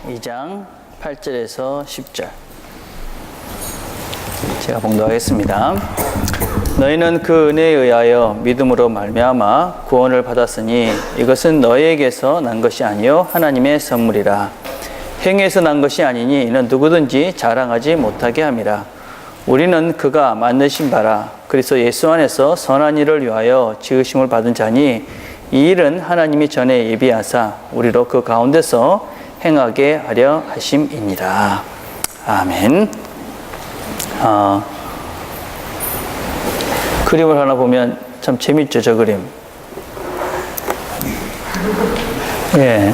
2장 8절에서 10절 제가 봉독하겠습니다. 너희는 그 은혜에 의하여 믿음으로 말미암아 구원을 받았으니 이것은 너희에게서 난 것이 아니요 하나님의 선물이라. 행위에서 난 것이 아니니 이는 누구든지 자랑하지 못하게 함이라. 우리는 그가 만드신 바라 그리스도 예수 안에서 선한 일을 위하여 지으심을 받은 자니 이 일은 하나님이 전에 예비하사 우리로 그 가운데서 행하게 하려 하심이니라. 아멘. 그림을 하나 보면 참 재밌죠, 저 그림. 예.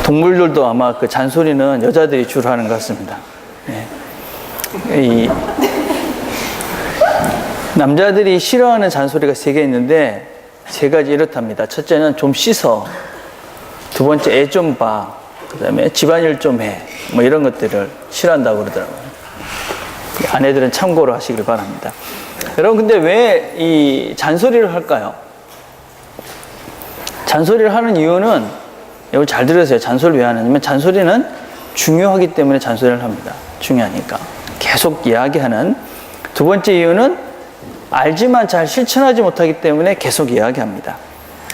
동물들도 아마 그 잔소리는 여자들이 주로 하는 것 같습니다. 예. 이 남자들이 싫어하는 잔소리가 3개 있는데 3가지 이렇답니다. 첫째는 좀 씻어. 두 번째, 애 좀 봐. 그 다음에 집안일 좀 해. 뭐 이런 것들을 싫어한다고 그러더라고요. 아내들은 참고로 하시길 바랍니다. 여러분, 근데 왜 이 잔소리를 할까요? 잔소리를 하는 이유는, 여러분 잘 들으세요. 잔소리 왜 하느냐면, 잔소리는 중요하기 때문에 잔소리를 합니다. 중요하니까. 계속 이야기하는. 두 번째 이유는 알지만 잘 실천하지 못하기 때문에 계속 이야기합니다.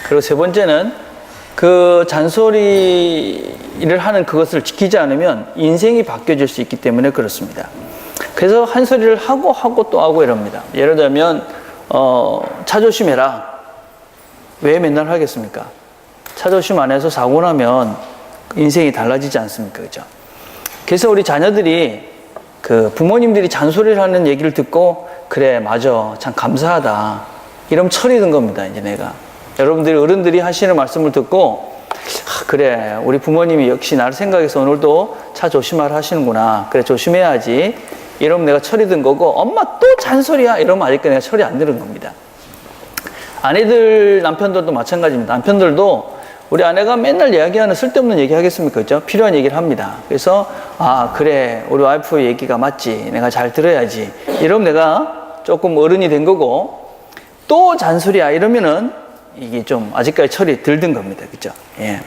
그리고 세 번째는 그 잔소리를 하는 그것을 지키지 않으면 인생이 바뀌어질 수 있기 때문에 그렇습니다. 그래서 한 소리를 하고 또 하고 이럽니다. 예를 들면 차 조심해라. 왜 맨날 하겠습니까? 차 조심 안 해서 사고 나면 인생이 달라지지 않습니까? 그죠? 그래서 우리 자녀들이 그 부모님들이 잔소리를 하는 얘기를 듣고 그래 맞아 참 감사하다 이러면 철이 든 겁니다. 이제 내가 여러분들이 어른들이 하시는 말씀을 듣고 그래 우리 부모님이 역시 나를 생각해서 오늘도 차 조심하라 하시는구나. 그래 조심해야지. 이러면 내가 철이 든 거고 엄마 또 잔소리야 이러면 아직까지 내가 철이 안 드는 겁니다. 아내들 남편들도 마찬가지입니다. 남편들도 우리 아내가 맨날 이야기하는 쓸데없는 얘기 하겠습니까? 그죠? 필요한 얘기를 합니다. 그래서 그래 우리 와이프 얘기가 맞지. 내가 잘 들어야지. 이러면 내가 조금 어른이 된 거고 또 잔소리야 이러면은 이게 좀 아직까지 철이 덜 든 겁니다. 그죠? 예.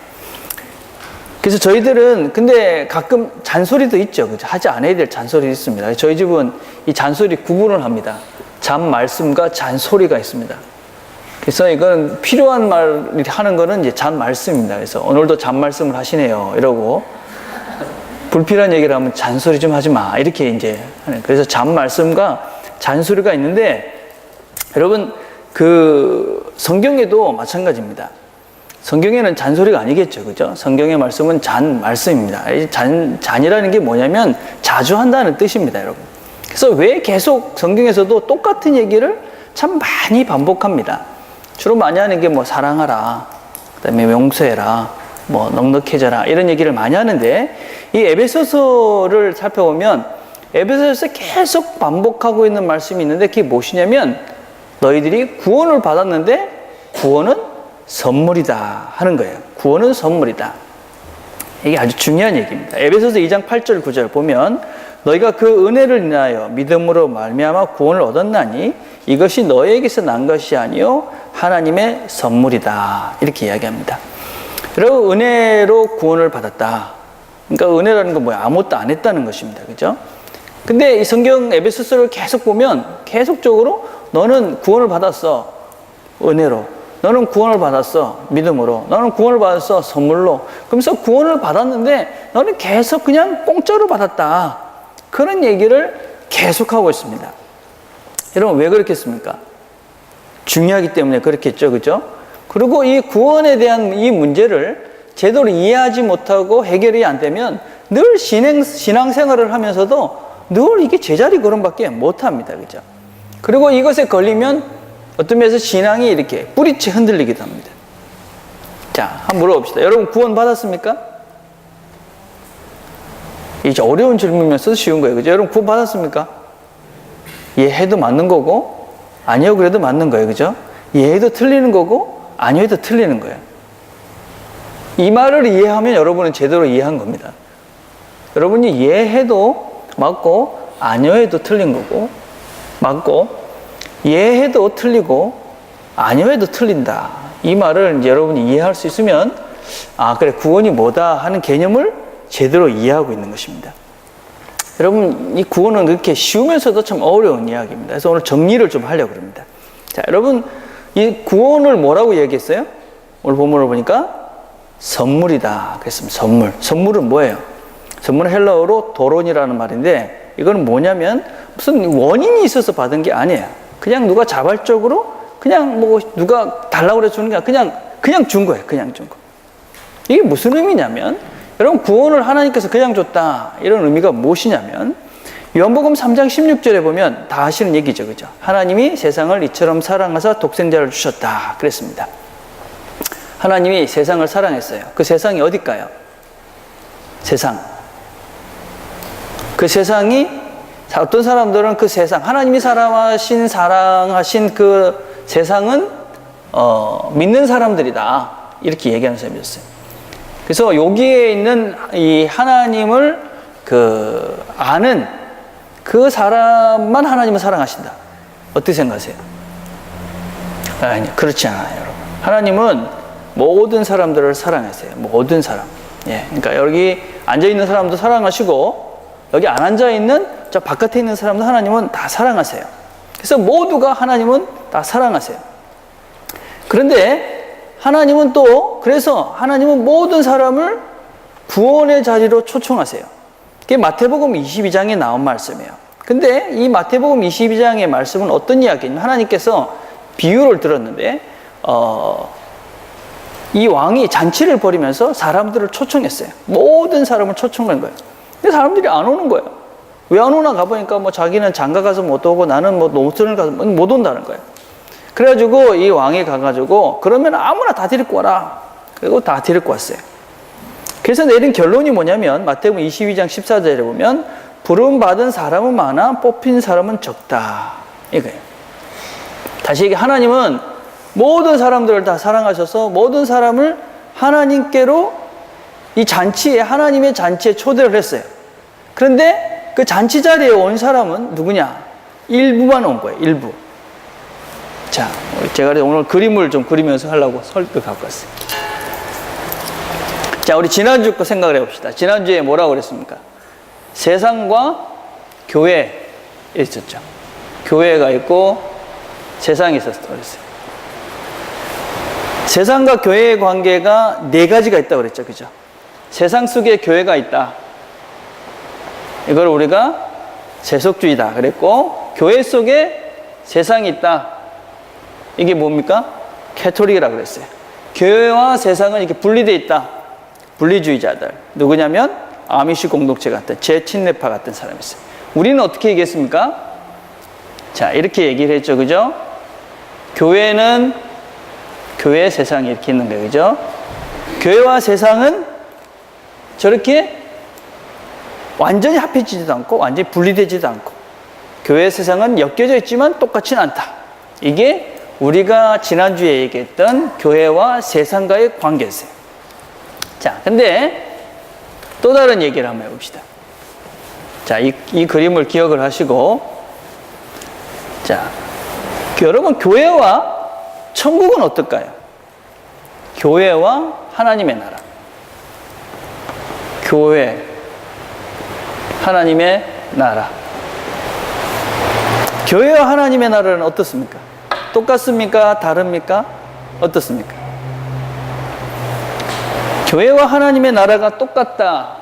그래서 저희들은 근데 가끔 잔소리도 있죠. 그죠? 하지 않아야 될 잔소리 있습니다. 저희 집은 이 잔소리 구분을 합니다. 잔 말씀과 잔소리가 있습니다. 그래서 이건 필요한 말 하는 거는 이제 잔 말씀입니다. 그래서 오늘도 잔 말씀을 하시네요. 이러고 불필요한 얘기를 하면 잔소리 좀 하지 마. 이렇게 이제 하는. 그래서 잔 말씀과 잔소리가 있는데 여러분 그 성경에도 마찬가지입니다. 성경에는 잔소리가 아니겠죠. 그죠? 성경의 말씀은 잔 말씀입니다. 잔이라는 게 뭐냐면 자주 한다는 뜻입니다, 여러분. 그래서 왜 계속 성경에서도 똑같은 얘기를 참 많이 반복합니다. 주로 많이 하는 게 뭐 사랑하라, 그 다음에 용서해라, 뭐 넉넉해져라 이런 얘기를 많이 하는데 이 에베소서를 살펴보면 에베소서에서 계속 반복하고 있는 말씀이 있는데 그게 무엇이냐면 너희들이 구원을 받았는데 구원은 선물이다 하는 거예요. 구원은 선물이다. 이게 아주 중요한 얘기입니다. 에베소서 2장 8절 9절 보면 너희가 그 은혜를 인하여 믿음으로 말미암아 구원을 얻었나니 이것이 너희에게서 난 것이 아니요 하나님의 선물이다. 이렇게 이야기합니다. 여러분 은혜로 구원을 받았다. 그러니까 은혜라는 건 뭐야? 아무것도 안 했다는 것입니다. 그죠? 근데 이 성경 에베소서를 계속 보면 계속적으로 너는 구원을 받았어. 은혜로. 너는 구원을 받았어. 믿음으로. 너는 구원을 받았어. 선물로. 그러면서 구원을 받았는데 너는 계속 그냥 공짜로 받았다. 그런 얘기를 계속하고 있습니다. 여러분 왜 그렇겠습니까? 중요하기 때문에 그렇겠죠. 그죠? 그리고 이 구원에 대한 이 문제를 제대로 이해하지 못하고 해결이 안 되면 늘 신앙생활을 하면서도 늘 이게 제자리 걸음밖에 못합니다. 그죠? 그리고 이것에 걸리면 어떤 면에서 신앙이 이렇게 뿌리채 흔들리기도 합니다. 자, 한번 물어봅시다. 여러분 구원 받았습니까? 이제 어려운 질문이면서 쉬운 거예요. 그죠? 여러분 구원 받았습니까? 예해도 맞는 거고 아니요 그래도 맞는 거예요. 그죠? 예해도 틀리는 거고 아니요 해도 틀리는 거예요. 이 말을 이해하면 여러분은 제대로 이해한 겁니다. 여러분이 예해도 맞고 아니요 해도 틀린 거고 맞고 예해도 틀리고 아니요 해도 틀린다. 이 말을 이제 여러분이 이해할 수 있으면 그래 구원이 뭐다 하는 개념을 제대로 이해하고 있는 것입니다. 여러분, 이 구원은 그렇게 쉬우면서도 참 어려운 이야기입니다. 그래서 오늘 정리를 좀 하려고 합니다. 자, 여러분, 이 구원을 뭐라고 얘기했어요? 오늘 본문을 보니까 선물이다 그랬습니다. 선물. 선물은 뭐예요? 선물은 헬라어로 도론이라는 말인데, 이거는 뭐냐면 무슨 원인이 있어서 받은 게 아니에요. 그냥 누가 자발적으로 그냥 뭐 누가 달라고 그래 주는 게 아니라 그냥 준 거예요. 그냥 준 거. 이게 무슨 의미냐면, 여러분, 구원을 하나님께서 그냥 줬다, 이런 의미가 무엇이냐면, 요한복음 3장 16절에 보면 다 하시는 얘기죠. 그죠? 하나님이 세상을 이처럼 사랑하사 독생자를 주셨다 그랬습니다. 하나님이 세상을 사랑했어요. 그 세상이 어딜까요? 세상. 그 세상이, 어떤 사람들은 그 세상, 하나님이 사랑하신 그 세상은 믿는 사람들이다, 이렇게 얘기하는 사람이 있어요. 그래서 여기에 있는 이 하나님을 아는 그 사람만 하나님을 사랑하신다. 어떻게 생각하세요? 아니, 그렇지 않아요, 여러분. 하나님은 모든 사람들을 사랑하세요. 모든 사람. 예, 그러니까 여기 앉아 있는 사람도 사랑하시고, 여기 안 앉아 있는 저 바깥에 있는 사람도 하나님은 다 사랑하세요. 그래서 모두가 하나님은 다 사랑하세요. 그런데 하나님은 그래서 하나님은 모든 사람을 구원의 자리로 초청하세요. 그게 마태복음 22장에 나온 말씀이에요. 근데 이 마태복음 22장의 말씀은 어떤 이야기냐면, 하나님께서 비유를 들었는데, 이 왕이 잔치를 벌이면서 사람들을 초청했어요. 모든 사람을 초청한 거예요. 근데 사람들이 안 오는 거예요. 왜 안 오나 가보니까 뭐 자기는 장가 가서 못 오고 나는 뭐 농촌을 가서 못 온다는 거예요. 그래가지고 이 왕이 가가지고, 그러면 아무나 다 데리고 와라. 그리고 다 데리고 왔어요. 그래서 내린 결론이 뭐냐면, 마태복음 22장 14절에 보면 부름받은 사람은 많아 뽑힌 사람은 적다, 이거예요. 다시 얘기해, 하나님은 모든 사람들을 다 사랑하셔서 모든 사람을 하나님께로, 이 잔치에, 하나님의 잔치에 초대를 했어요. 그런데 그 잔치 자리에 온 사람은 누구냐? 일부만 온 거예요. 일부. 자, 제가 오늘 그림을 좀 그리면서 하려고 설득 갖고 왔어요. 자, 우리 지난주 거 생각을 해봅시다. 지난주에 뭐라고 그랬습니까? 세상과 교회 있었죠. 교회가 있고 세상이 있었다고 그랬어요. 세상과 교회의 관계가 네 가지가 있다고 그랬죠. 그죠? 세상 속에 교회가 있다. 이걸 우리가 세속주의다 그랬고, 교회 속에 세상이 있다. 이게 뭡니까? 캐톨릭이라고 그랬어요. 교회와 세상은 이렇게 분리되어 있다. 분리주의자들. 누구냐면 아미시 공동체 같은, 제친레파 같은 사람이 있어요. 우리는 어떻게 얘기했습니까? 자, 이렇게 얘기를 했죠. 그죠? 교회는, 교회, 세상이 이렇게 있는 거예요. 그죠? 교회와 세상은 저렇게 완전히 합해지지도 않고 완전히 분리되지도 않고, 교회, 세상은 엮여져 있지만 똑같지는 않다. 이게 우리가 지난주에 얘기했던 교회와 세상과의 관계였어요. 자, 근데 또 다른 얘기를 한번 해봅시다. 자, 이 그림을 기억을 하시고, 자, 여러분, 교회와 천국은 어떨까요? 교회와 하나님의 나라. 교회, 하나님의 나라. 교회와 하나님의 나라는 어떻습니까? 똑같습니까? 다릅니까? 어떻습니까? 교회와 하나님의 나라가 똑같다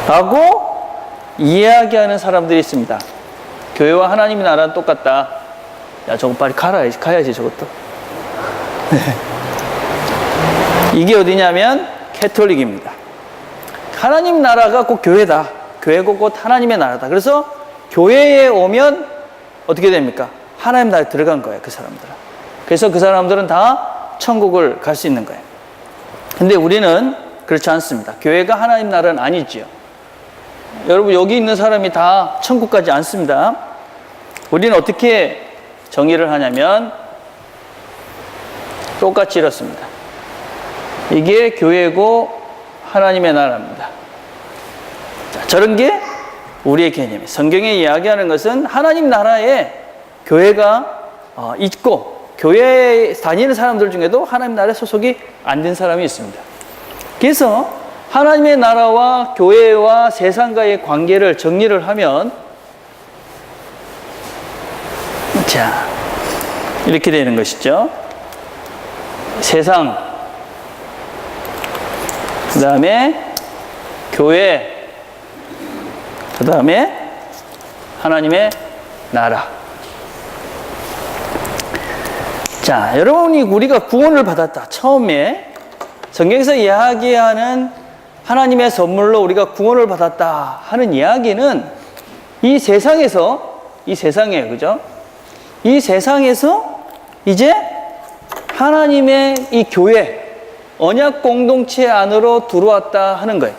라고 이야기하는 사람들이 있습니다. 교회와 하나님의 나라는 똑같다. 야, 저거 빨리 가야지 저것도. 이게 어디냐면 캐톨릭입니다. 하나님 나라가 곧 교회다. 교회가 곧 하나님의 나라다. 그래서 교회에 오면 어떻게 됩니까? 하나님 나라에 들어간 거예요, 그 사람들은. 그래서 그 사람들은 다 천국을 갈 수 있는 거예요. 근데 우리는 그렇지 않습니다. 교회가 하나님 나라는 아니지요. 여러분, 여기 있는 사람이 다 천국 가지 않습니다. 우리는 어떻게 정의를 하냐면 똑같이 이렇습니다. 이게 교회고 하나님의 나라입니다. 자, 저런 게 우리의 개념이에요. 성경에 이야기하는 것은 하나님 나라에 교회가 있고, 교회에 다니는 사람들 중에도 하나님 나라에 소속이 안 된 사람이 있습니다. 그래서 하나님의 나라와 교회와 세상과의 관계를 정리를 하면, 자, 이렇게 되는 것이죠. 세상, 그 다음에 교회, 그 다음에 하나님의 나라. 자, 여러분이 우리가 구원을 받았다. 처음에 성경에서 이야기하는 하나님의 선물로 우리가 구원을 받았다 하는 이야기는 이 세상에서, 이 세상에, 그죠? 이 세상에서 이제 하나님의 이 교회, 언약 공동체 안으로 들어왔다 하는 거예요.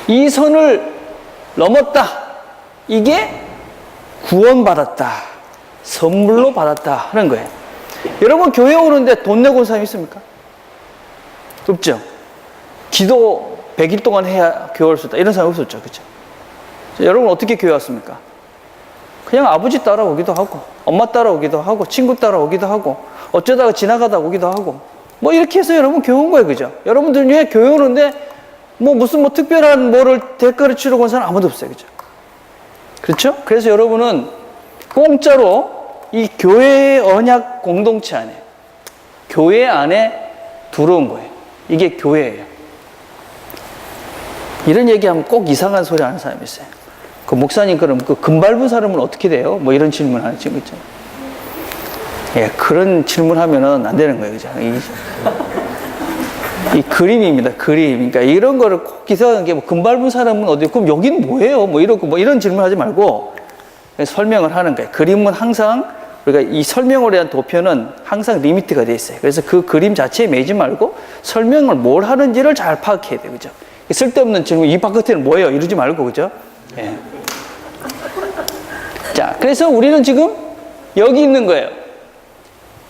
이 선을 넘었다. 이게 구원받았다. 선물로 받았다 하는 거예요. 여러분, 교회 오는데 돈 내고 온 사람 있습니까? 없죠? 기도 100일 동안 해야 교회 올 수 있다. 이런 사람 없었죠. 그죠? 여러분, 어떻게 교회 왔습니까? 그냥 아버지 따라오기도 하고, 엄마 따라오기도 하고, 친구 따라오기도 하고, 어쩌다가 지나가다 오기도 하고, 뭐 이렇게 해서 여러분 교회 온 거예요. 그죠? 여러분들 중에 교회 오는데 무슨 특별한 뭐를 대가를 치르고 온 사람 아무도 없어요. 그죠? 그렇죠? 그래서 여러분은 공짜로 이 교회의 언약 공동체 안에, 교회 안에 들어온 거예요. 이게 교회예요. 이런 얘기하면 꼭 이상한 소리 하는 사람이 있어요. 그 목사님, 그럼 그 금 밟은 사람은 어떻게 돼요? 뭐 이런 질문 하는 친구 있죠. 예, 그런 질문 하면은 안 되는 거예요. 그죠? 이 그림입니다. 그림. 그러니까 이런 거를 꼭 기사하는 게, 금 밟은 사람은 어디, 그럼 여기는 뭐예요? 뭐 이런 질문 하지 말고 설명을 하는 거예요. 그림은 항상, 우리가 이 설명을 위한 도표는 항상 리미트가 돼 있어요. 그래서 그 그림 자체에 매지 말고 설명을 뭘 하는지를 잘 파악해야 돼요. 그죠? 쓸데없는 질문, 이 바깥에는 뭐예요? 이러지 말고, 그죠? 예. 자, 그래서 우리는 지금 여기 있는 거예요.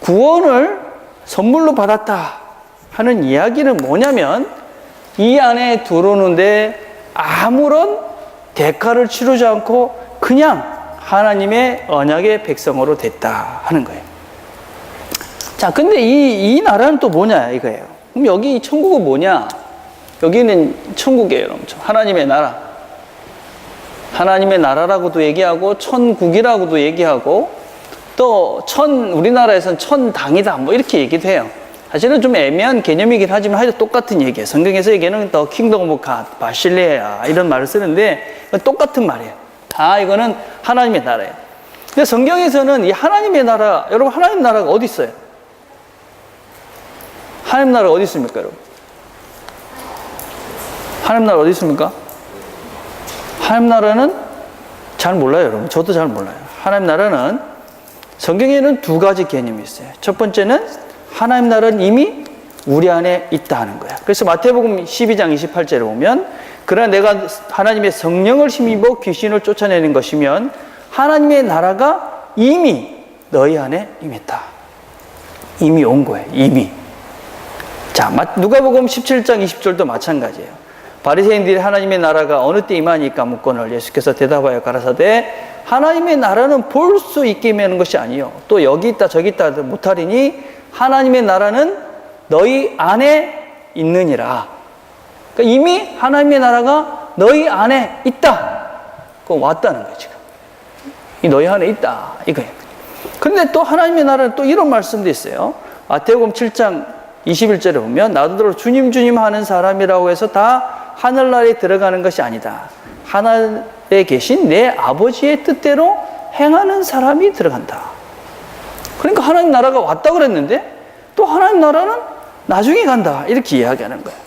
구원을 선물로 받았다 하는 이야기는 뭐냐면, 이 안에 들어오는데 아무런 대가를 치르지 않고 그냥 하나님의 언약의 백성으로 됐다 하는 거예요. 자, 근데 이 나라는 또 뭐냐 이거예요. 그럼 여기 천국은 뭐냐? 여기는 천국이에요, 여러분. 하나님의 나라. 하나님의 나라라고도 얘기하고 천국이라고도 얘기하고, 또 우리나라에서는 천당이다 뭐 이렇게 얘기도 해요. 사실은 좀 애매한 개념이긴 하지만 하여튼 똑같은 얘기예요. 성경에서 얘기하는 더 킹덤 오브 갓, 바실레아 이런 말을 쓰는데 똑같은 말이에요. 다 이거는 하나님의 나라예요. 근데 성경에서는 이 하나님의 나라, 여러분 하나님 나라가 어디 있어요? 하나님 나라가 어디 있습니까, 여러분? 하나님 나라 어디 있습니까? 하나님 나라는 잘 몰라요, 여러분. 저도 잘 몰라요. 하나님 나라는 성경에는 두 가지 개념이 있어요. 첫 번째는 하나님 나라는 이미 우리 안에 있다 하는 거야. 그래서 마태복음 12장 28절에 보면, 그러나 내가 하나님의 성령을 힘입어 귀신을 쫓아내는 것이면 하나님의 나라가 이미 너희 안에 임했다. 이미 온 거예요. 이미. 자, 누가복음 17장 20절도 마찬가지예요. 바리새인들이 하나님의 나라가 어느 때 임하니까 묻거늘 예수께서 대답하여 가라사대 하나님의 나라는 볼 수 있게 임하는 것이 아니요 또 여기 있다 저기 있다 못하리니 하나님의 나라는 너희 안에 있느니라. 그러니까 이미 하나님의 나라가 너희 안에 있다. 그거 왔다는 거예요, 지금. 이 너희 안에 있다. 이거예요. 근데 또 하나님의 나라는 또 이런 말씀도 있어요. 마태복음 7장 21절에 보면 나더러 주님 주님 하는 사람이라고 해서 다 하늘나라에 들어가는 것이 아니다. 하늘에 계신 내 아버지의 뜻대로 행하는 사람이 들어간다. 그러니까 하나님 나라가 왔다 그랬는데 또 하나님 나라는 나중에 간다. 이렇게 이야기하는 거예요.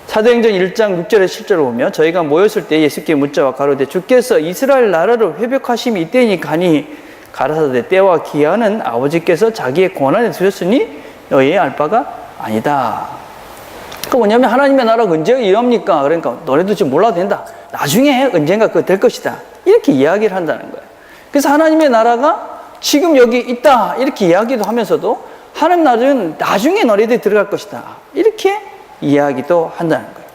사도행전 1장 6절에 7절을 보면 저희가 모였을 때 예수께 묻자와 가로되 주께서 이스라엘 나라를 회복하심이 이때니 가니 가라사대 때와 기한은 아버지께서 자기의 권한에 두셨으니 너희의 알 바가 아니다. 그 뭐냐면 하나님의 나라가 언제 이럽니까? 그러니까 너네도 지금 몰라도 된다. 나중에 언젠가 그거 될 것이다. 이렇게 이야기를 한다는 거예요. 그래서 하나님의 나라가 지금 여기 있다. 이렇게 이야기도 하면서도 하나님 나라는 나중에 너희들이 들어갈 것이다. 이렇게 이야기도 한다는 거예요.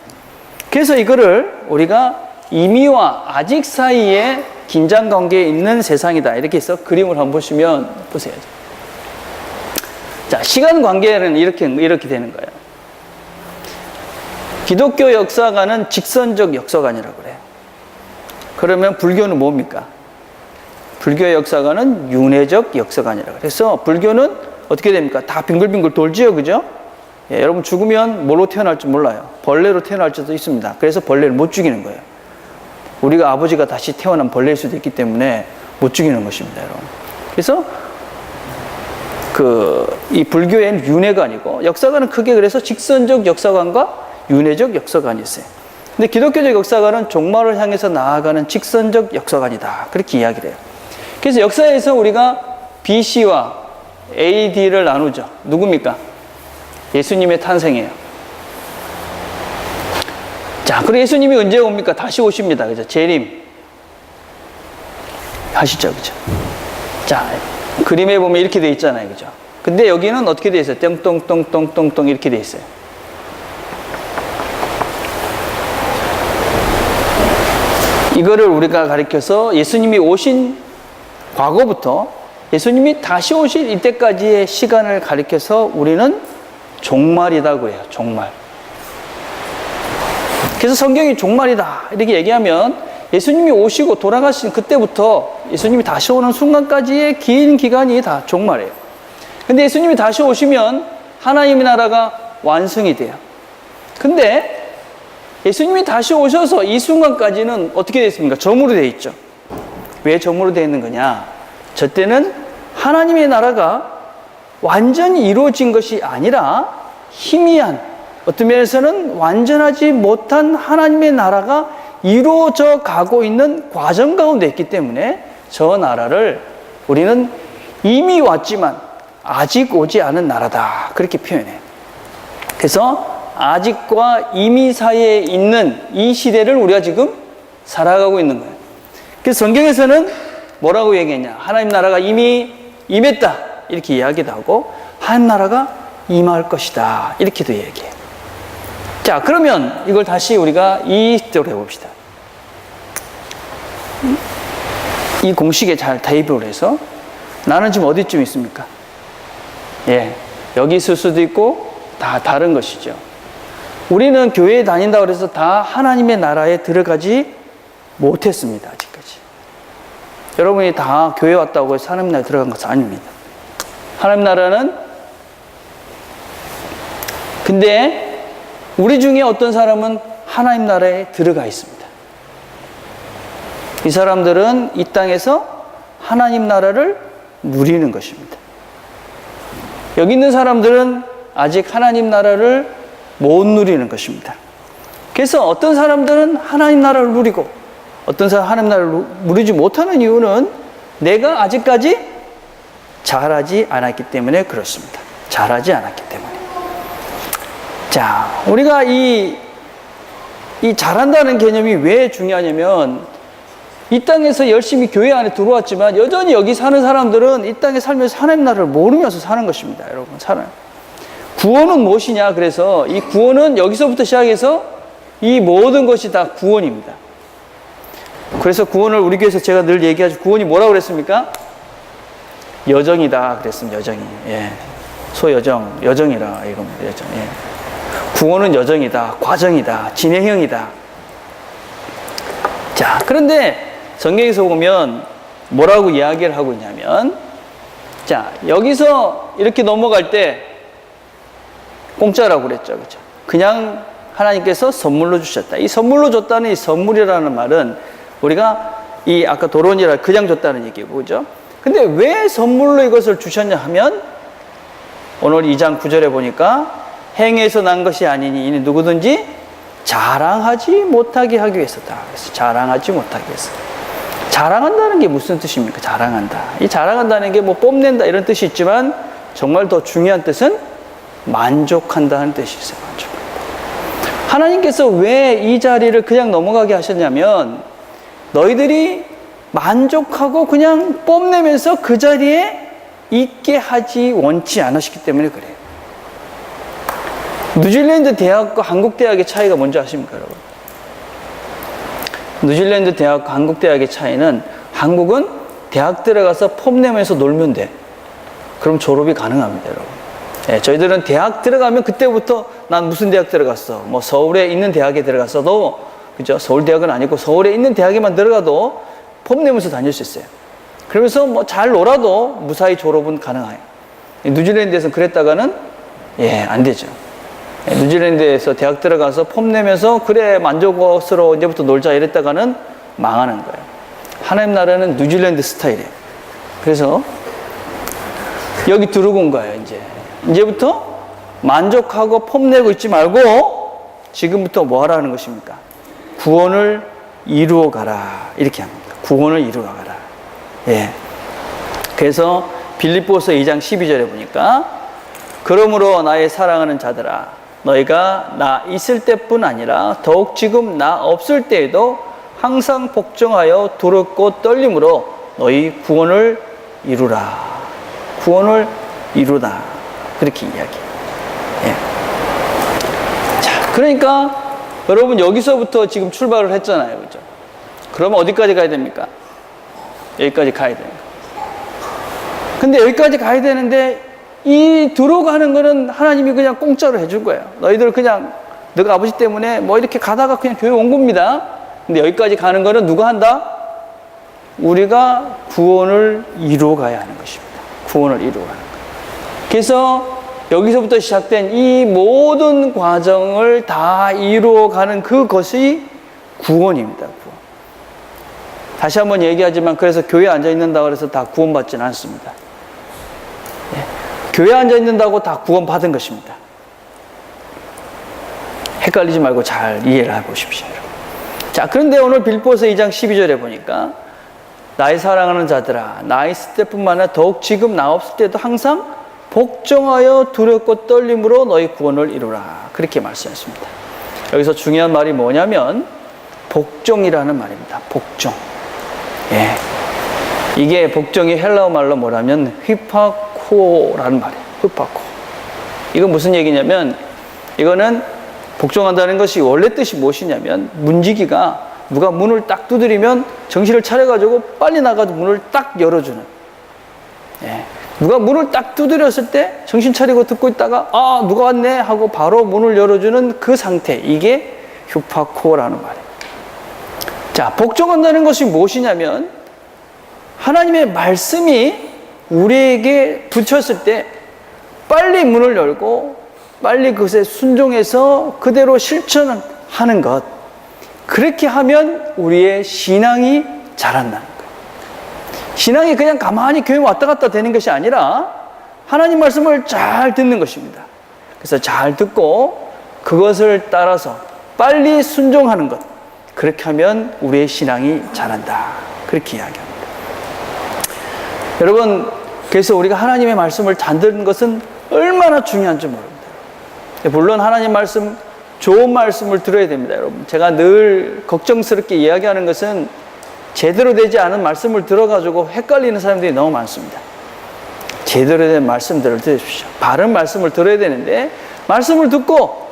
그래서 이거를 우리가 이미와 아직 사이에 긴장 관계에 있는 세상이다. 이렇게 해서 그림을 한번 보시면 보세요. 자, 시간 관계는 이렇게 되는 거예요. 기독교 역사관은 직선적 역사관이라고 그래요. 그러면 불교는 뭡니까? 불교 역사관은 윤회적 역사관이라고 그래요. 그래서 불교는 어떻게 됩니까? 다 빙글빙글 돌지요, 그죠? 예, 여러분 죽으면 뭘로 태어날지 몰라요. 벌레로 태어날 수도 있습니다. 그래서 벌레를 못 죽이는 거예요. 우리가 아버지가 다시 태어난 벌레일 수도 있기 때문에 못 죽이는 것입니다, 여러분. 그래서 이 불교에는 윤회가 아니고 역사관은 크게 그래서 직선적 역사관과 윤회적 역사관이 있어요. 근데 기독교적 역사관은 종말을 향해서 나아가는 직선적 역사관이다. 그렇게 이야기를 해요. 그래서 역사에서 우리가 BC와 AD를 나누죠. 누굽니까? 예수님의 탄생이에요. 자, 그리고 예수님이 언제 옵니까? 다시 오십니다. 그죠? 재림. 하시죠. 그죠? 자, 그림에 보면 이렇게 돼 있잖아요. 그죠? 근데 여기는 어떻게 돼 있어요? 똥똥똥똥똥똥 이렇게 돼 있어요. 이거를 우리가 가리켜서 예수님이 오신 과거부터 예수님이 다시 오실 이때까지의 시간을 가리켜서 우리는 종말이라고 해요. 종말. 그래서 성경이 종말이다 이렇게 얘기하면 예수님이 오시고 돌아가신 그때부터 예수님이 다시 오는 순간까지의 긴 기간이 다 종말이에요. 근데 예수님이 다시 오시면 하나님의 나라가 완성이 돼요. 근데 예수님이 다시 오셔서 이 순간까지는 어떻게 되어 있습니까? 점으로 되어 있죠. 왜 점으로 되어 있는 거냐? 저 때는 하나님의 나라가 완전히 이루어진 것이 아니라 희미한, 어떤 면에서는 완전하지 못한 하나님의 나라가 이루어져 가고 있는 과정 가운데 있기 때문에 저 나라를 우리는 이미 왔지만 아직 오지 않은 나라다. 그렇게 표현해요. 그래서 아직과 이미 사이에 있는 이 시대를 우리가 지금 살아가고 있는 거예요. 그래서 성경에서는 뭐라고 얘기했냐? 하나님 나라가 이미 임했다. 이렇게 이야기도 하고 하나님 나라가 임할 것이다. 이렇게도 얘기해요. 자, 그러면 이걸 다시 우리가 이 시대로 해봅시다. 이 공식에 잘 대입을 해서 나는 지금 어디쯤 있습니까? 예, 여기 있을 수도 있고 다 다른 것이죠. 우리는 교회에 다닌다고 해서 다 하나님의 나라에 들어가지 못했습니다. 아직까지. 여러분이 다 교회 왔다고 해서 하나님 나라에 들어간 것은 아닙니다. 하나님 나라는 근데 우리 중에 어떤 사람은 하나님 나라에 들어가 있습니다. 이 사람들은 이 땅에서 하나님 나라를 누리는 것입니다. 여기 있는 사람들은 아직 하나님 나라를 못 누리는 것입니다. 그래서 어떤 사람들은 하나님 나라를 누리고 어떤 사람은 하나님 나라를 누리지 못하는 이유는 내가 아직까지 잘하지 않았기 때문에 그렇습니다. 잘하지 않았기 때문에. 자, 우리가 이 잘한다는 개념이 왜 중요하냐면 이 땅에서 열심히 교회 안에 들어왔지만 여전히 여기 사는 사람들은 이 땅에 살면서 하나님 나라를 모르면서 사는 것입니다. 여러분, 살아요. 구원은 무엇이냐? 그래서 이 구원은 여기서부터 시작해서 이 모든 것이 다 구원입니다. 그래서 구원을 우리 교회에서 제가 늘 얘기하죠. 구원이 뭐라고 그랬습니까? 여정이다 그랬습니다. 여정이. 예. 소여정, 여정이라 이겁니다. 여정. 예. 구원은 여정이다, 과정이다, 진행형이다. 자, 그런데 성경에서 보면 뭐라고 이야기를 하고 있냐면, 자, 여기서 이렇게 넘어갈 때 공짜라고 그랬죠. 그죠? 그냥 하나님께서 선물로 주셨다. 이 선물로 줬다는 이 선물이라는 말은 우리가 이 아까 도론이라 그냥 줬다는 얘기고, 그죠? 근데 왜 선물로 이것을 주셨냐 하면 오늘 2장 9절에 보니까 행에서 난 것이 아니니 이는 누구든지 자랑하지 못하게 하기 위해서다. 그래서 자랑하지 못하기 위해서. 자랑한다는 게 무슨 뜻입니까? 자랑한다. 이 자랑한다는 게 뭐 뽐낸다 이런 뜻이 있지만 정말 더 중요한 뜻은 만족한다는 뜻이 있어요. 만족한다. 하나님께서 왜 이 자리를 그냥 넘어가게 하셨냐면 너희들이 만족하고 그냥 뽐내면서 그 자리에 있게 하지 원치 않으시기 때문에 그래요. 뉴질랜드 대학과 한국 대학의 차이가 뭔지 아십니까, 여러분? 뉴질랜드 대학과 한국 대학의 차이는 한국은 대학 들어가서 폼내면서 놀면 돼. 그럼 졸업이 가능합니다, 여러분. 예, 저희들은 대학 들어가면 그때부터 난 무슨 대학 들어갔어. 뭐 서울에 있는 대학에 들어갔어도, 그죠? 서울대학은 아니고 서울에 있는 대학에만 들어가도 폼 내면서 다닐 수 있어요. 그러면서 뭐 잘 놀아도 무사히 졸업은 가능해요. 뉴질랜드에서는 그랬다가는, 예, 안 되죠. 예, 뉴질랜드에서 대학 들어가서 폼 내면서 그래, 만족스러워, 이제부터 놀자 이랬다가는 망하는 거예요. 하나님 나라는 뉴질랜드 스타일이에요. 그래서 여기 들어오고 온 거예요, 이제. 이제부터 만족하고 폼내고 있지 말고 지금부터 뭐 하라는 것입니까? 구원을 이루어 가라. 이렇게 합니다. 구원을 이루어 가라. 예. 그래서 빌립보서 2장 12절에 보니까 그러므로 나의 사랑하는 자들아 너희가 나 있을 때뿐 아니라 더욱 지금 나 없을 때에도 항상 복종하여 두렵고 떨림으로 너희 구원을 이루라. 구원을 이루다. 그렇게 이야기해요. 예. 자, 그러니까 여러분 여기서부터 지금 출발을 했잖아요. 그죠? 그러면 어디까지 가야 됩니까? 여기까지 가야 됩니다. 근데 여기까지 가야 되는데 이 들어가는 거는 하나님이 그냥 공짜로 해줄 거예요. 너희들 그냥 너가 아버지 때문에 뭐 이렇게 가다가 그냥 교회 온 겁니다. 근데 여기까지 가는 거는 누가 한다? 우리가 구원을 이루어 가야 하는 것입니다. 구원을 이루어 가는 거예요. 그래서 여기서부터 시작된 이 모든 과정을 다 이루어가는 그것이 구원입니다. 구원. 다시 한번 얘기하지만 그래서 교회에 앉아있는다고 해서 다 구원받지는 않습니다. 예. 교회에 앉아있는다고 다 구원받은 것입니다. 헷갈리지 말고 잘 이해를 해보십시오. 자, 그런데 오늘 빌립보서 2장 12절에 보니까 나의 사랑하는 자들아 나 있을 때뿐만 아니라 더욱 지금 나 없을 때도 항상 복종하여 두렵고 떨림으로 너희 구원을 이루라. 그렇게 말씀했습니다. 여기서 중요한 말이 뭐냐면 복종이라는 말입니다. 복종. 예. 이게 복종이 헬라어 말로 뭐라면 휘파코라는 말이에요. 휘파코. 이건 무슨 얘기냐면 이거는 복종한다는 것이 원래 뜻이 무엇이냐면 문지기가 누가 문을 딱 두드리면 정신을 차려가지고 빨리 나가서 문을 딱 열어주는. 예. 누가 문을 딱 두드렸을 때 정신 차리고 듣고 있다가 아 누가 왔네 하고 바로 문을 열어주는 그 상태, 이게 휴파코라는 말이에요. 자, 복종한다는 것이 무엇이냐면 하나님의 말씀이 우리에게 붙였을 때 빨리 문을 열고 빨리 그것에 순종해서 그대로 실천하는 것, 그렇게 하면 우리의 신앙이 자란다는, 신앙이 그냥 가만히 교회 왔다 갔다 되는 것이 아니라 하나님 말씀을 잘 듣는 것입니다. 그래서 잘 듣고 그것을 따라서 빨리 순종하는 것, 그렇게 하면 우리의 신앙이 자란다. 그렇게 이야기합니다. 여러분, 그래서 우리가 하나님의 말씀을 잘 듣는 것은 얼마나 중요한지 모릅니다. 물론 하나님 말씀, 좋은 말씀을 들어야 됩니다. 여러분, 제가 늘 걱정스럽게 이야기하는 것은 제대로 되지 않은 말씀을 들어가지고 헷갈리는 사람들이 너무 많습니다. 제대로 된 말씀들을 들으십시오. 바른 말씀을 들어야 되는데 말씀을 듣고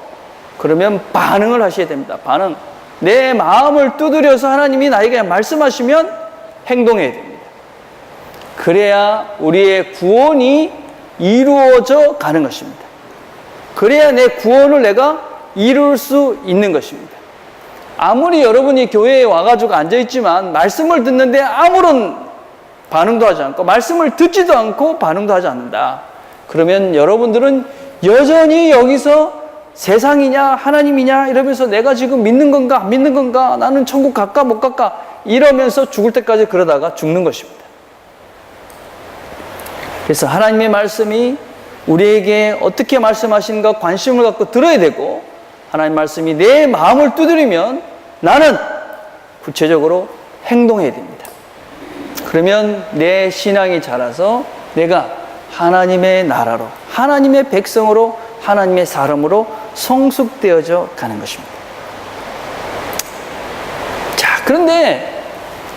그러면 반응을 하셔야 됩니다. 반응. 내 마음을 두드려서 하나님이 나에게 말씀하시면 행동해야 됩니다. 그래야 우리의 구원이 이루어져 가는 것입니다. 그래야 내 구원을 내가 이룰 수 있는 것입니다. 아무리 여러분이 교회에 와가지고 앉아있지만 말씀을 듣는데 아무런 반응도 하지 않고 말씀을 듣지도 않고 반응도 하지 않는다. 그러면 여러분들은 여전히 여기서 세상이냐 하나님이냐 이러면서 내가 지금 믿는 건가 안 믿는 건가, 나는 천국 갈까 못 갈까 이러면서 죽을 때까지 그러다가 죽는 것입니다. 그래서 하나님의 말씀이 우리에게 어떻게 말씀하시는가 관심을 갖고 들어야 되고, 하나님 말씀이 내 마음을 두드리면 나는 구체적으로 행동해야 됩니다. 그러면 내 신앙이 자라서 내가 하나님의 나라로, 하나님의 백성으로, 하나님의 사람으로 성숙되어져 가는 것입니다. 자, 그런데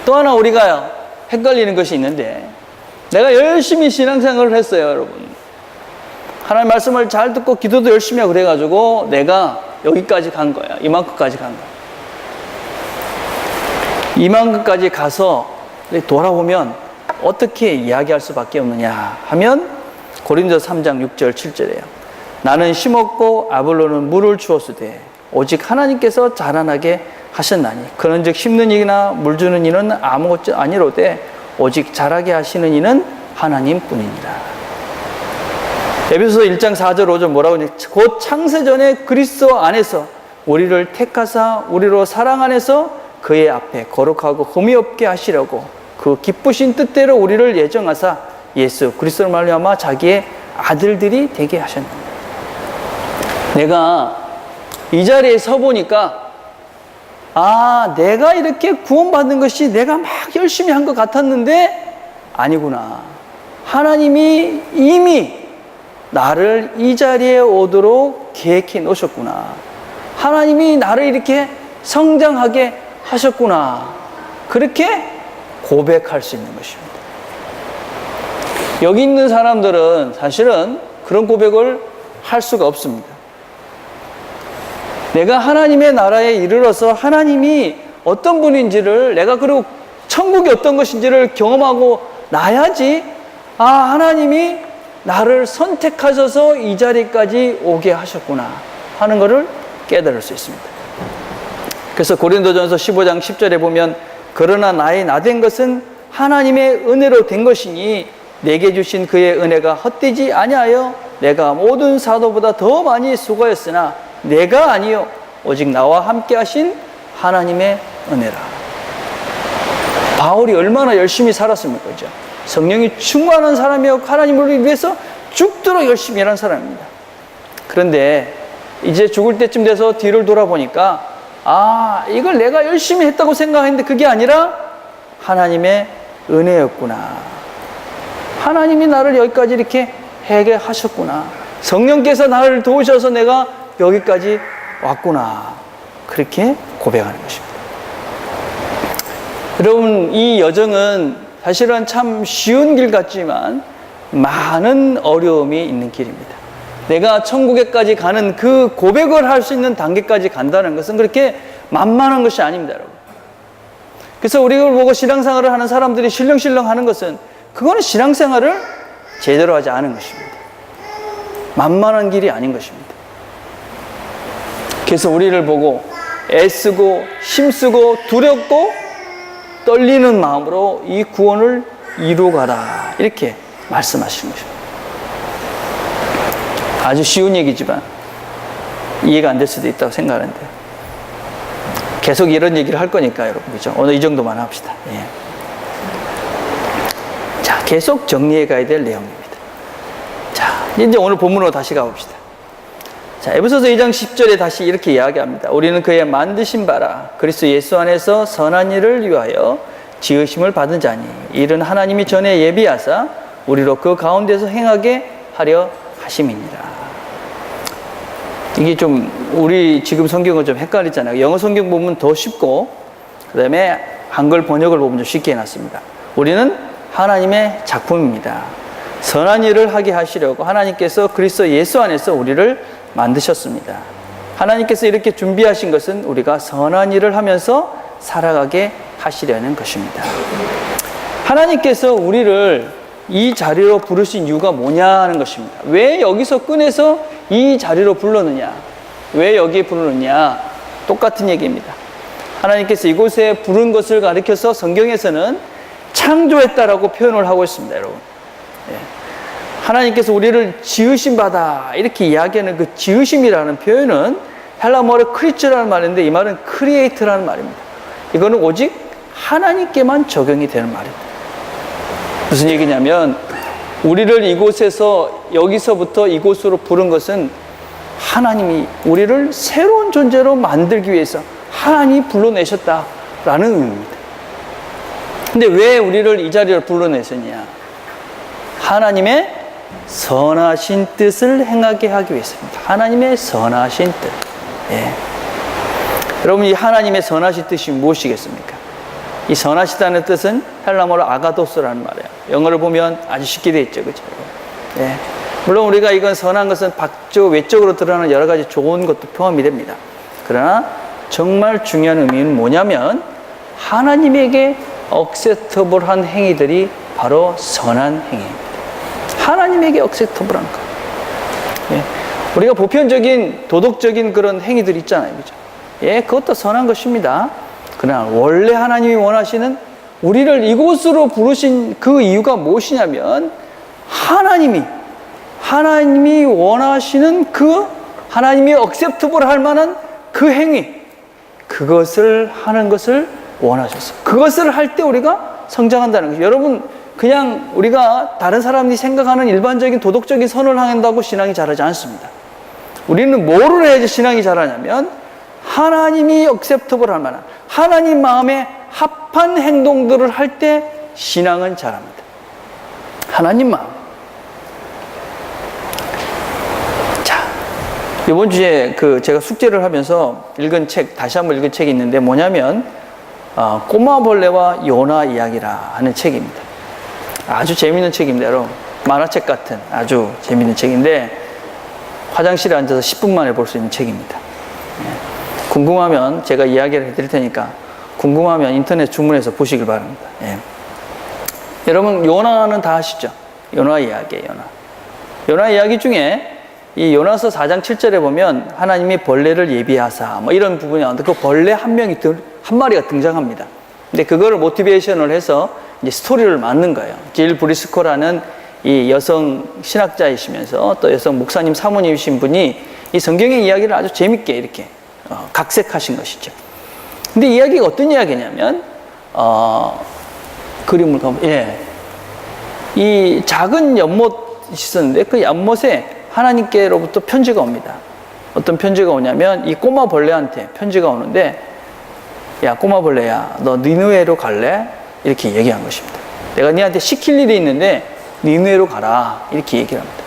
또 하나 우리가 헷갈리는 것이 있는데, 내가 열심히 신앙생활을 했어요, 여러분. 하나님 말씀을 잘 듣고 기도도 열심히 하고 그래가지고 내가 여기까지 간 거야. 이만큼까지 간 거야. 이만큼까지 가서 돌아보면 어떻게 이야기할 수밖에 없느냐 하면 고린도 3장 6절 7절에요. 나는 심었고 아볼로는 물을 주었으되 오직 하나님께서 자라나게 하셨나니 그런즉 심는 이나 물 주는 이는 아무것도 아니로되 오직 자라게 하시는 이는 하나님뿐이니라. 에베소서 1장 4절 5절 뭐라고 하냐? 곧 창세전에 그리스도 안에서 우리를 택하사 우리로 사랑 안에서 그의 앞에 거룩하고 흠이 없게 하시려고 그 기쁘신 뜻대로 우리를 예정하사 예수 그리스도를 말미암아 자기의 아들들이 되게 하셨느니라. 내가 이 자리에 서 보니까 내가 이렇게 구원받는 것이 내가 막 열심히 한 것 같았는데 아니구나. 하나님이 이미 나를 이 자리에 오도록 계획해 놓으셨구나. 하나님이 나를 이렇게 성장하게 하셨구나. 그렇게 고백할 수 있는 것입니다. 여기 있는 사람들은 사실은 그런 고백을 할 수가 없습니다. 내가 하나님의 나라에 이르러서 하나님이 어떤 분인지를 내가 그리고 천국이 어떤 것인지를 경험하고 나야지 하나님이 나를 선택하셔서 이 자리까지 오게 하셨구나 하는 것을 깨달을 수 있습니다. 그래서 고린도전서 15장 10절에 보면 그러나 나의 나된 것은 하나님의 은혜로 된 것이니 내게 주신 그의 은혜가 헛되지 아니하여 내가 모든 사도보다 더 많이 수고했으나 내가 아니요 오직 나와 함께 하신 하나님의 은혜라. 바울이 얼마나 열심히 살았습니까? 그죠? 성령이 충만한 사람이었고 하나님을 위해서 죽도록 열심히 일한 사람입니다. 그런데 이제 죽을 때쯤 돼서 뒤를 돌아보니까 이걸 내가 열심히 했다고 생각했는데 그게 아니라 하나님의 은혜였구나. 하나님이 나를 여기까지 이렇게 하게 하셨구나. 성령께서 나를 도우셔서 내가 여기까지 왔구나. 그렇게 고백하는 것입니다. 여러분, 이 여정은 사실은 참 쉬운 길 같지만 많은 어려움이 있는 길입니다. 내가 천국에까지 가는 그 고백을 할 수 있는 단계까지 간다는 것은 그렇게 만만한 것이 아닙니다, 여러분. 그래서 우리를 보고 신앙생활을 하는 사람들이 실렁실렁 하는 것은 그거는 신앙생활을 제대로 하지 않은 것입니다. 만만한 길이 아닌 것입니다. 그래서 우리를 보고 애쓰고 힘쓰고 두렵고 떨리는 마음으로 이 구원을 이루어가라 이렇게 말씀하시는 것입니다. 아주 쉬운 얘기지만 이해가 안 될 수도 있다고 생각하는데 계속 이런 얘기를 할 거니까 여러분, 그죠? 오늘 이 정도만 합시다. 예. 자, 계속 정리해 가야 될 내용입니다. 자, 이제 오늘 본문으로 다시 가봅시다. 자, 에베소서 2장 10절에 다시 이렇게 이야기합니다. 우리는 그의 만드신 바라 그리스도 예수 안에서 선한 일을 위하여 지으심을 받은 자니 이는 하나님이 전에 예비하사 우리로 그 가운데서 행하게 하려 하심이니라. 이게 좀 우리 지금 성경은 좀 헷갈리잖아요. 영어 성경 보면 더 쉽고 그 다음에 한글 번역을 보면 좀 쉽게 해놨습니다. 우리는 하나님의 작품입니다. 선한 일을 하게 하시려고 하나님께서 그리스도 예수 안에서 우리를 만드셨습니다. 하나님께서 이렇게 준비하신 것은 우리가 선한 일을 하면서 살아가게 하시려는 것입니다. 하나님께서 우리를 이 자리로 부르신 이유가 뭐냐 하는 것입니다. 왜 여기서 꺼내서 이 자리로 불렀느냐? 왜 여기에 부르느냐? 똑같은 얘기입니다. 하나님께서 이곳에 부른 것을 가리켜서 성경에서는 창조했다라고 표현을 하고 있습니다, 여러분. 예. 하나님께서 우리를 지으신 바다 이렇게 이야기하는 그 지으심이라는 표현은 헬라어로 크리처라는 말인데 이 말은 크리에이트라는 말입니다. 이거는 오직 하나님께만 적용이 되는 말입니다. 무슨 얘기냐면 우리를 이곳에서 여기서부터 이곳으로 부른 것은 하나님이 우리를 새로운 존재로 만들기 위해서 하나님이 불러내셨다라는 의미입니다. 근데 왜 우리를 이 자리로 불러내셨냐? 하나님의 선하신 뜻을 행하게 하기 위해서입니다. 하나님의 선하신 뜻. 예. 여러분, 이 하나님의 선하신 뜻이 무엇이겠습니까? 이 선하시다는 뜻은 헬라어로 아가도스라는 말이에요. 영어를 보면 아주 쉽게 되어 있죠, 그렇죠? 예. 물론 우리가 이건 선한 것은 외적으로 드러나는 여러 가지 좋은 것도 포함이 됩니다. 그러나 정말 중요한 의미는 뭐냐면 하나님에게 억셉터블한 행위들이 바로 선한 행위입니다. 하나님에게 억셉터블한 것. 예. 우리가 보편적인 도덕적인 그런 행위들 있잖아요. 그죠? 예, 그것도 선한 것입니다. 그러나 원래 하나님이 원하시는 우리를 이곳으로 부르신 그 이유가 무엇이냐면 하나님이 원하시는 그 하나님이 억셉터블 할 만한 그 행위, 그것을 하는 것을 원하셨어요. 그것을 할 때 우리가 성장한다는 거죠. 여러분, 그냥 우리가 다른 사람이 생각하는 일반적인 도덕적인 선을 한다고 신앙이 자라지 않습니다. 우리는 뭐를 해야지 신앙이 자라냐면 하나님이 억셉터블 할 만한 하나님 마음에 합한 행동들을 할 때 신앙은 자랍니다. 하나님 마음. 자, 이번 주에 제가 숙제를 하면서 다시 한번 읽은 책이 있는데 뭐냐면 꼬마벌레와 요나 이야기라 하는 책입니다. 아주 재미있는 책입니다, 여러분. 만화책 같은 아주 재미있는 책인데 화장실에 앉아서 10분 만에 볼 수 있는 책입니다. 예. 궁금하면 제가 이야기를 해드릴 테니까 궁금하면 인터넷 주문해서 보시길 바랍니다. 예. 여러분, 요나는 다 아시죠? 요나 이야기예요, 요나 이야기 중에 이 요나서 4장 7절에 보면 하나님이 벌레를 예비하사 뭐 이런 부분이 나오는데 그 벌레 한 마리가 등장합니다. 근데 그거를 모티베이션을 해서 이제 스토리를 만든 거예요. 질 브리스코라는 이 여성 신학자이시면서 또 여성 목사님 사모님이신 분이 이 성경의 이야기를 아주 재밌게 이렇게 각색하신 것이죠. 근데 이야기가 어떤 이야기냐면 그림을 가보면 이 작은 연못이 있었는데 그 연못에 하나님께로부터 편지가 옵니다. 어떤 편지가 오냐면 이 꼬마 벌레한테 편지가 오는데 야 꼬마 벌레야 너 니느웨로 갈래? 이렇게 얘기한 것입니다. 내가 니한테 시킬 일이 있는데 니느웨로 가라 이렇게 얘기를 합니다.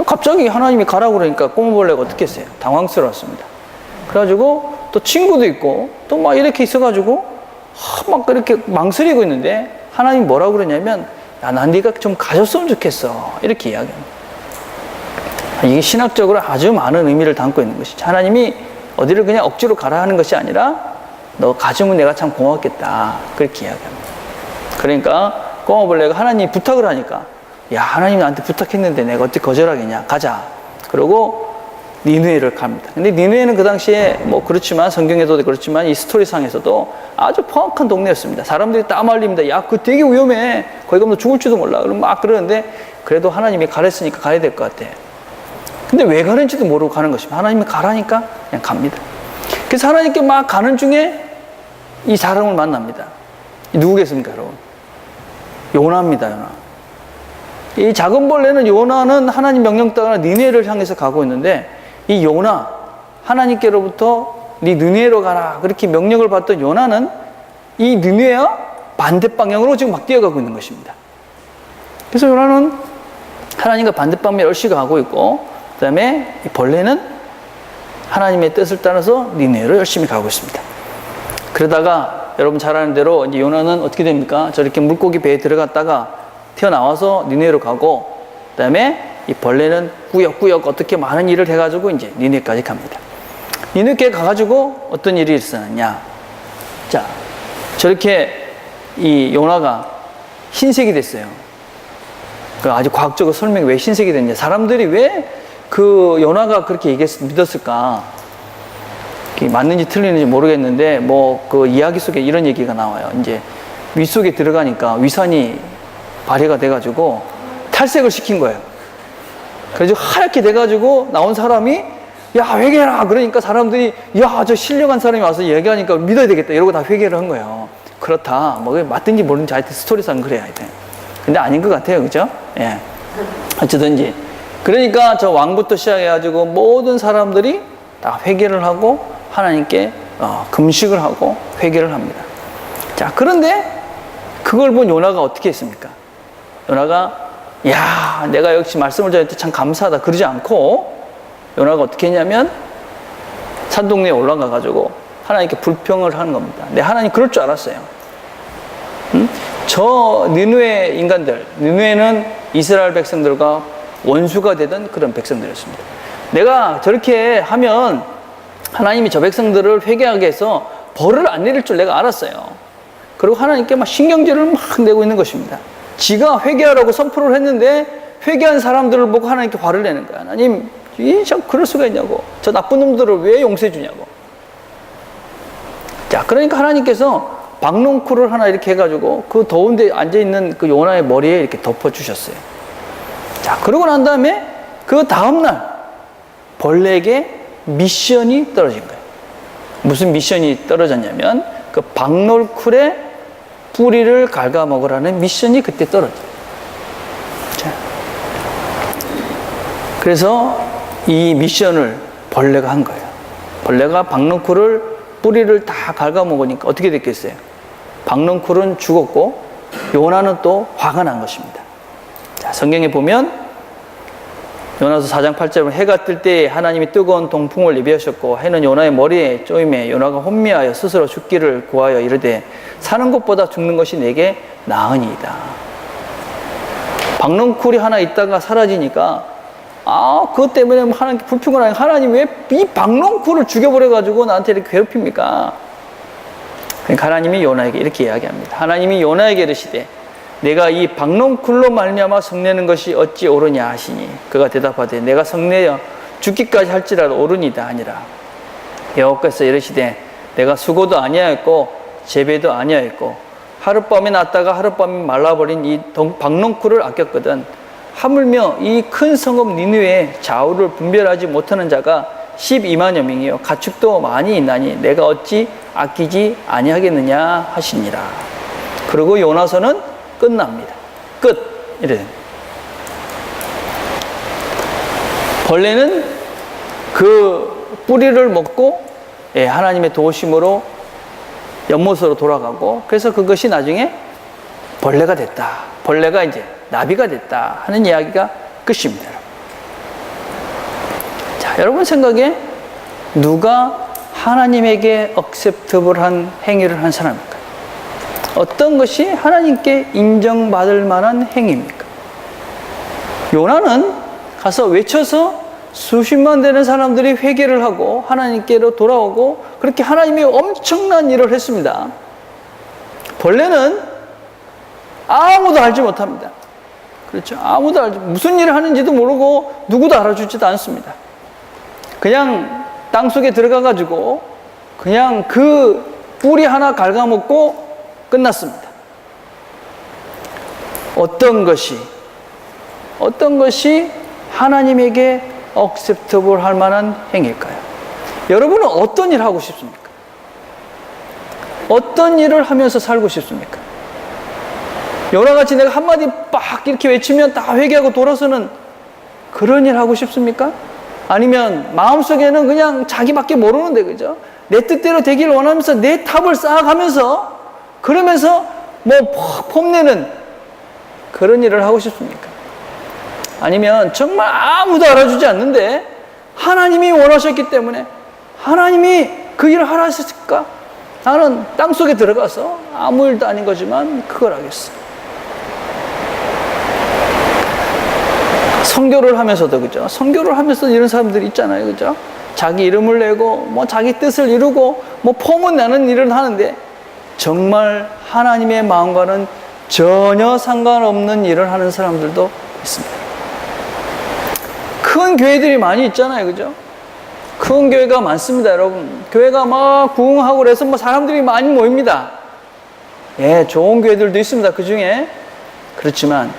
갑자기 하나님이 가라고 그러니까 꼬마벌레가 어떻게 했어요? 당황스러웠습니다. 그래가지고 또 친구도 있고 또 막 이렇게 있어가지고 막 이렇게 망설이고 있는데 하나님이 뭐라고 그러냐면 야, 난 네가 좀 가졌으면 좋겠어 이렇게 이야기합니다. 이게 신학적으로 아주 많은 의미를 담고 있는 것이죠. 하나님이 어디를 그냥 억지로 가라 하는 것이 아니라 너 가지면 내가 참 고맙겠다 그렇게 이야기합니다. 그러니까 꼬마벌레가 하나님이 부탁을 하니까 야 하나님 나한테 부탁했는데 내가 어떻게 거절하겠냐 가자 그러고 니느웨를 갑니다. 근데 니느웨는 그 당시에 뭐 그렇지만 성경에도 그렇지만 이 스토리상에서도 아주 포악한 동네였습니다. 사람들이 땀 흘립니다. 야 그거 되게 위험해 거기 가면 죽을지도 몰라 그럼 막 그러는데 그래도 하나님이 가랬으니까 가야 될 것 같아. 근데 왜 가는지도 모르고 가는 것입니다. 하나님이 가라니까 그냥 갑니다. 그래서 하나님께 막 가는 중에 이 사람을 만납니다. 누구겠습니까 여러분? 요나입니다. 요나. 이 작은 벌레는 요나는 하나님 명령 따라 니느웨를 향해서 가고 있는데 이 요나 하나님께로부터 네 니느웨로 가라 그렇게 명령을 받던 요나는 이 니느웨와 반대 방향으로 지금 막 뛰어가고 있는 것입니다. 그래서 요나는 하나님과 반대 방면에 열심히 가고 있고 그 다음에 이 벌레는 하나님의 뜻을 따라서 니느웨로 열심히 가고 있습니다. 그러다가 여러분 잘 아는 대로 이제 요나는 어떻게 됩니까? 저렇게 물고기 배에 들어갔다가 튀어나와서 니느웨로 가고 그 다음에 이 벌레는 꾸역꾸역 어떻게 많은 일을 해가지고 이제 니느웨까지 갑니다. 니느웨에 가가지고 어떤 일이 일어나냐? 자, 저렇게 이 요나가 흰색이 됐어요. 아주 과학적으로 설명이 왜 흰색이 됐냐? 사람들이 왜 그 요나가 그렇게 믿었을까? 맞는지 틀리는지 모르겠는데 뭐 그 이야기 속에 이런 얘기가 나와요. 이제 위 속에 들어가니까 위산이 발휘가 돼가지고 탈색을 시킨 거예요. 그래서 하얗게 돼가지고 나온 사람이 야 회개해라 그러니까 사람들이 야 저 신령한 사람이 와서 얘기하니까 믿어야 되겠다 이러고 다 회개를 한 거예요. 그렇다 뭐 맞든지 모르는지 하여튼 스토리상 그래야 돼. 근데 아닌 것 같아요, 그죠? 예. 어쩌든지 그러니까 저 왕부터 시작해가지고 모든 사람들이 다 회개를 하고 하나님께 금식을 하고 회개를 합니다. 자 그런데 그걸 본 요나가 어떻게 했습니까? 요나가 야 내가 역시 말씀을 전했을 때 참 감사하다 그러지 않고 요나가 어떻게 했냐면 산동네에 올라가 가지고 하나님께 불평을 하는 겁니다. 근데 하나님 그럴 줄 알았어요. 저 니느웨 인간들, 니느웨는 이스라엘 백성들과 원수가 되던 그런 백성들이었습니다. 내가 저렇게 하면 하나님이 저 백성들을 회개하게 해서 벌을 안 내릴 줄 내가 알았어요. 그리고 하나님께 막 신경질을 막 내고 있는 것입니다. 지가 회개하라고 선포를 했는데 회개한 사람들을 보고 하나님께 화를 내는 거야. 하나님, 참 그럴 수가 있냐고. 저 나쁜 놈들을 왜 용서해 주냐고. 자, 그러니까 하나님께서 박농쿨을 하나 이렇게 해가지고 그 더운데 앉아있는 그 요나의 머리에 이렇게 덮어주셨어요. 자, 그러고 난 다음에 그 다음날 벌레에게 미션이 떨어진 거예요. 무슨 미션이 떨어졌냐면 그 박농쿨의 뿌리를 갉아먹으라는 미션이 그때 떨어져요. 자, 그래서 이 미션을 벌레가 한 거예요. 벌레가 박농쿨을 뿌리를 다 갉아먹으니까 어떻게 됐겠어요? 박농쿨은 죽었고 요나는 또 화가 난 것입니다. 자, 성경에 보면 요나서 4장 8절에 해가 뜰 때 하나님이 뜨거운 동풍을 예비하셨고 해는 요나의 머리에 쪼임에 요나가 혼미하여 스스로 죽기를 구하여 이르되 사는 것보다 죽는 것이 내게 나으니이다. 박농쿨이 하나 있다가 사라지니까 그것 때문에 하나님께 불평을 하니까 하나님 왜 이 박농쿨을 죽여버려가지고 나한테 이렇게 괴롭힙니까? 그러니까 하나님이 요나에게 이렇게 이야기합니다. 하나님이 요나에게 이르시되 내가 이 박농쿨로 말미암아 성내는 것이 어찌 옳으냐 하시니 그가 대답하되 내가 성내어 죽기까지 할지라도 옳으니이다 하니라. 여호와께서 이르시되 내가 수고도 아니하였고 재배도 아니하였고 하룻밤에 났다가 하룻밤에 말라버린 이 박농쿨을 아꼈거든 하물며 이 큰 성읍 니느웨의 좌우를 분별하지 못하는 자가 12만여 명이요 가축도 많이 있나니 내가 어찌 아끼지 아니하겠느냐 하시니라. 그리고 요나서는 끝납니다. 끝. 이래. 벌레는 그 뿌리를 먹고 하나님의 도우심으로 연못으로 돌아가고 그래서 그것이 나중에 벌레가 됐다. 벌레가 이제 나비가 됐다 하는 이야기가 끝입니다. 자, 여러분 생각에 누가 하나님에게 억셉터블한 행위를 한 사람입니까? 어떤 것이 하나님께 인정받을 만한 행위입니까? 요나는 가서 외쳐서 수십만 되는 사람들이 회개를 하고 하나님께로 돌아오고 그렇게 하나님이 엄청난 일을 했습니다. 벌레는 아무도 알지 못합니다. 그렇죠? 아무도 알지, 무슨 일을 하는지도 모르고 누구도 알아주지도 않습니다. 그냥 땅속에 들어가가지고 그냥 그 뿌리 하나 갉아먹고 끝났습니다. 어떤 것이 하나님에게 억셉터블 할 만한 행위일까요? 여러분은 어떤 일을 하고 싶습니까? 어떤 일을 하면서 살고 싶습니까? 요나같이 내가 한마디 빡 이렇게 외치면 다 회개하고 돌아서는 그런 일 하고 싶습니까? 아니면 마음속에는 그냥 자기밖에 모르는데 그죠? 내 뜻대로 되기를 원하면서 내 탑을 쌓아가면서 그러면서 뭐 폼내는 그런 일을 하고 싶습니까? 아니면 정말 아무도 알아주지 않는데 하나님이 원하셨기 때문에 하나님이 그 일을 하라 하셨을까? 나는 땅속에 들어가서 아무 일도 아닌 거지만 그걸 하겠어. 선교를 하면서도 그죠? 선교를 하면서 이런 사람들이 있잖아요. 그죠? 자기 이름을 내고 뭐 자기 뜻을 이루고 뭐 폼은 나는 일을 하는데 정말 하나님의 마음과는 전혀 상관없는 일을 하는 사람들도 있습니다. 큰 교회들이 많이 있잖아요. 그죠? 큰 교회가 많습니다, 여러분. 교회가 막 부흥하고 그래서 뭐 사람들이 많이 모입니다. 예, 좋은 교회들도 있습니다. 그 중에. 그렇지만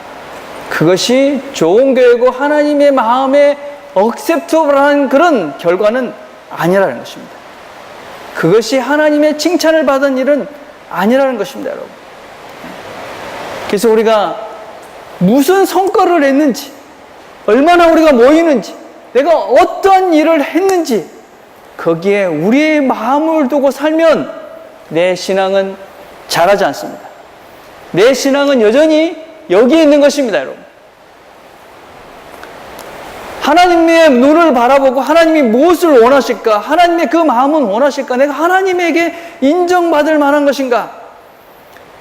그것이 좋은 교회고 하나님의 마음에 억셉터블한 그런 결과는 아니라는 것입니다. 그것이 하나님의 칭찬을 받은 일은 아니라는 것입니다, 여러분. 그래서 우리가 무슨 성과를 냈는지, 얼마나 우리가 모이는지, 내가 어떤 일을 했는지, 거기에 우리의 마음을 두고 살면 내 신앙은 자라지 않습니다. 내 신앙은 여전히 여기에 있는 것입니다, 여러분. 하나님의 눈을 바라보고 하나님이 무엇을 원하실까? 하나님의 그 마음은 원하실까? 내가 하나님에게 인정받을 만한 것인가?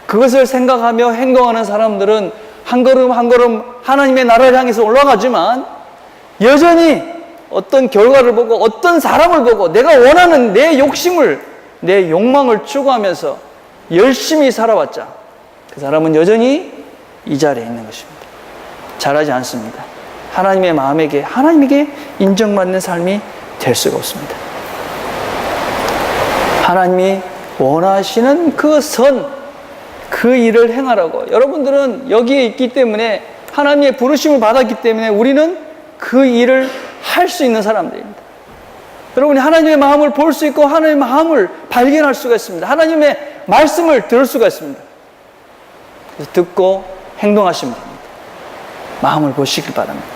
그것을 생각하며 행동하는 사람들은 한 걸음 한 걸음 하나님의 나라를 향해서 올라가지만 여전히 어떤 결과를 보고 어떤 사람을 보고 내가 원하는 내 욕심을, 내 욕망을 추구하면서 열심히 살아왔자 그 사람은 여전히 이 자리에 있는 것입니다. 잘하지 않습니다. 하나님에게 인정받는 삶이 될 수가 없습니다. 하나님이 원하시는 그 일을 행하라고. 여러분들은 여기에 있기 때문에, 하나님의 부르심을 받았기 때문에 우리는 그 일을 할 수 있는 사람들입니다. 여러분이 하나님의 마음을 볼 수 있고 하나님의 마음을 발견할 수가 있습니다. 하나님의 말씀을 들을 수가 있습니다. 그래서 듣고 행동하시면 됩니다. 마음을 보시길 바랍니다.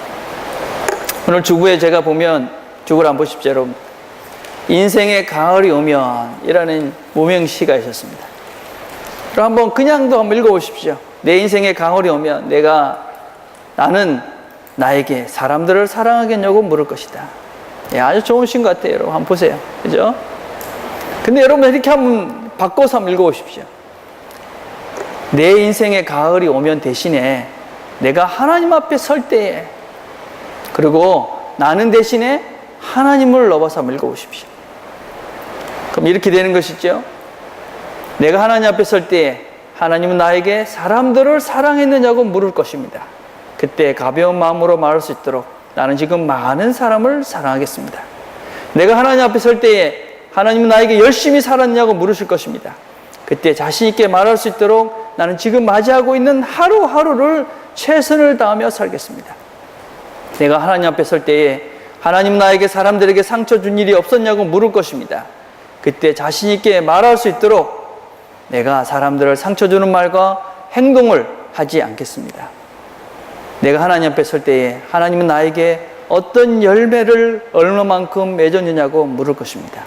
오늘 주부에 제가 보면, 주부를 한번 보십시오, 여러분. 인생의 가을이 오면 이라는 무명시가 있었습니다. 그럼 한번 그냥도 한번 읽어보십시오. 내 인생의 가을이 오면 나는 나에게 사람들을 사랑하겠냐고 물을 것이다. 예, 아주 좋은 시인 것 같아요. 여러분 한번 보세요. 그죠? 근데 여러분 이렇게 한번 바꿔서 한번 읽어보십시오. 내 인생의 가을이 오면 대신에 내가 하나님 앞에 설 때에, 그리고 나는 대신에 하나님을 넘어서 한번 읽어보십시오. 그럼 이렇게 되는 것이죠. 내가 하나님 앞에 설 때에 하나님은 나에게 사람들을 사랑했느냐고 물을 것입니다. 그때 가벼운 마음으로 말할 수 있도록 나는 지금 많은 사람을 사랑하겠습니다. 내가 하나님 앞에 설 때에 하나님은 나에게 열심히 살았냐고 물으실 것입니다. 그때 자신 있게 말할 수 있도록 나는 지금 맞이하고 있는 하루하루를 최선을 다하며 살겠습니다. 내가 하나님 앞에 설 때에 하나님은 나에게 사람들에게 상처 준 일이 없었냐고 물을 것입니다. 그때 자신 있게 말할 수 있도록 내가 사람들을 상처 주는 말과 행동을 하지 않겠습니다. 내가 하나님 앞에 설 때에 하나님은 나에게 어떤 열매를 얼마만큼 맺었느냐고 물을 것입니다.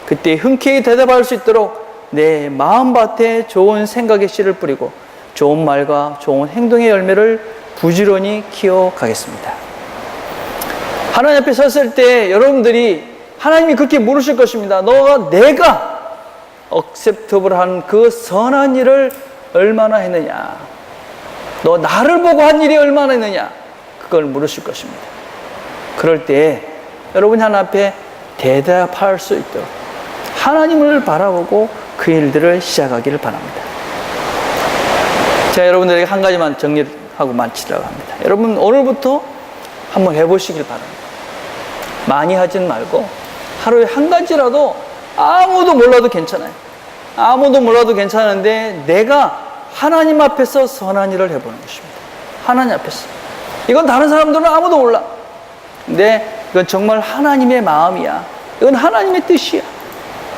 그때 흔쾌히 대답할 수 있도록 내 마음밭에 좋은 생각의 씨를 뿌리고 좋은 말과 좋은 행동의 열매를 부지런히 키워가겠습니다. 하나님 앞에 섰을 때 여러분들이 하나님이 그렇게 물으실 것입니다. 내가 억셉터블한 그 선한 일을 얼마나 했느냐, 너 나를 보고 한 일이 얼마나 했느냐, 그걸 물으실 것입니다. 그럴 때 여러분이 하나님 앞에 대답할 수 있도록 하나님을 바라보고 그 일들을 시작하기를 바랍니다. 제가 여러분들에게 한 가지만 정리하고 마치려고 합니다. 여러분 오늘부터 한번 해보시길 바랍니다. 많이 하진 말고 하루에 한 가지라도, 아무도 몰라도 괜찮아요. 아무도 몰라도 괜찮은데 내가 하나님 앞에서 선한 일을 해보는 것입니다. 하나님 앞에서. 이건 다른 사람들은 아무도 몰라. 근데 이건 정말 하나님의 마음이야. 이건 하나님의 뜻이야.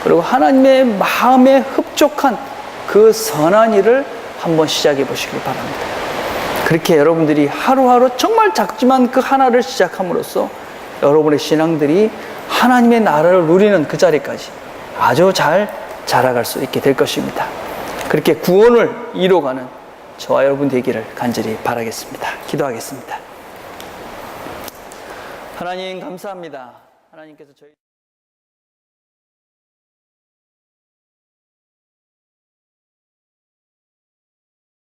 그리고 하나님의 마음에 흡족한 그 선한 일을 한번 시작해 보시길 바랍니다. 그렇게 여러분들이 하루하루 정말 작지만 그 하나를 시작함으로써 여러분의 신앙들이 하나님의 나라를 누리는 그 자리까지 아주 잘 자라갈 수 있게 될 것입니다. 그렇게 구원을 이뤄가는 저와 여러분 되기를 간절히 바라겠습니다. 기도하겠습니다. 하나님 감사합니다. 하나님께서 저희